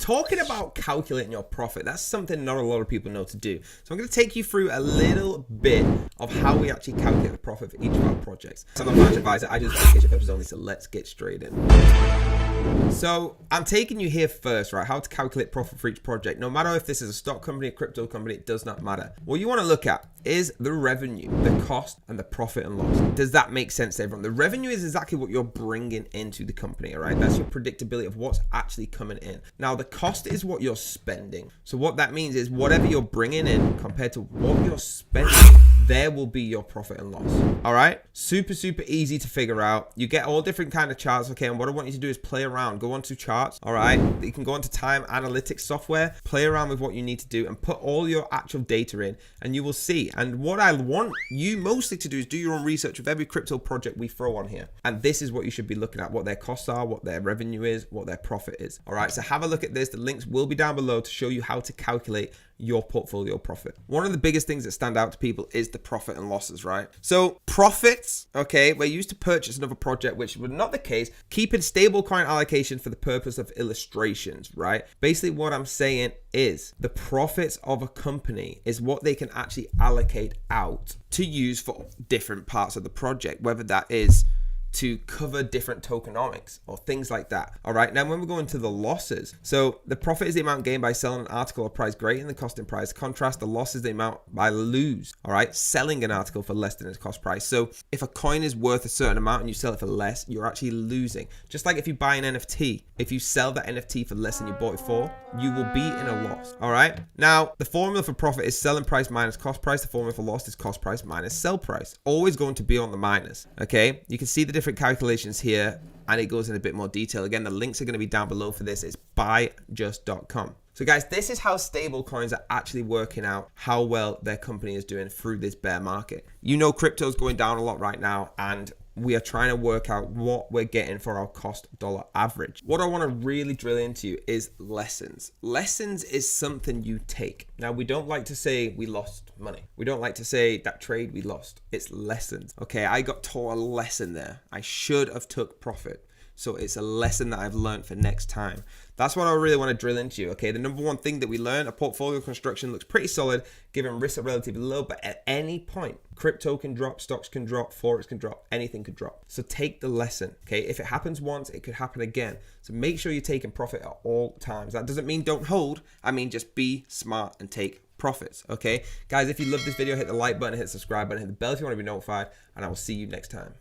talking about calculating your profit, that's something not a lot of people know to do. So I'm going to take you through a little bit of how we actually calculate the profit for each of our projects. So I'm a financial advisor, I do this for education purposes only, so let's get straight in. So I'm taking you here first, right? How to calculate profit for each project. No matter if this is a stock company, a crypto company, it does not matter. What you want to look at is the revenue, the cost, and the profit and loss. Does that make sense to everyone? The revenue is exactly what you're bringing into the company, all right? That's your predictability of what's actually coming in. Now, the cost is what you're spending. So what that means is whatever you're bringing in compared to what you're spending, there will be your profit and loss. All right, super easy to figure out. You get all different kind of charts. Okay, and what I want you to do is play around, go onto charts. All right, you can go onto time analytics software, play around with what you need to do and put all your actual data in, and you will see. And what I want you mostly to do is do your own research with every crypto project we throw on here, and this is what you should be looking at: what their costs are, what their revenue is, what their profit is. All right, so have a look at this. The links will be down below to show you how to calculate your portfolio profit. One of the biggest things that stand out to people is the profit and losses, right? So profits, okay, we're used to purchase another project, which was not the case. Keeping stable coin allocation for the purpose of illustrations, right? Basically what I'm saying is the profits of a company is what they can actually allocate out to use for different parts of the project, whether that is to cover different tokenomics or things like that. All right, now when we go into the losses, so the profit is the amount gained by selling an article or price greater than the cost in price. Contrast, the loss is the amount by lose, all right, selling an article for less than its cost price. So if a coin is worth a certain amount and you sell it for less, you're actually losing. Just like if you buy an NFT, if you sell that NFT for less than you bought it for, you will be in a loss. All right, now the formula for profit is selling price minus cost price. The formula for loss is cost price minus sell price. Always going to be on the minus. Okay, you can see the different calculations here, and it goes in a bit more detail. Again, the links are going to be down below for this. It's buyjust.com. So guys, this is how stable coins are actually working out how well their company is doing through this bear market. You know, crypto is going down a lot right now, and we are trying to work out what we're getting for our cost dollar average. What I want to really drill into is lessons. Lessons is something you take. Now, we don't like to say we lost money. We don't like to say that trade we lost. It's lessons. Okay, I got taught a lesson there. I should have took profit. So it's a lesson that I've learned for next time. That's what I really want to drill into. Okay, the number one thing that we learn, a portfolio construction looks pretty solid, given risks are relatively low, but at any point, crypto can drop, stocks can drop, forex can drop, anything could drop. So take the lesson. Okay, if it happens once, it could happen again. So make sure you're taking profit at all times. That doesn't mean don't hold. I mean, just be smart and take profits. Okay, guys, if you love this video, hit the like button, hit the subscribe button, hit the bell if you want to be notified, and I will see you next time.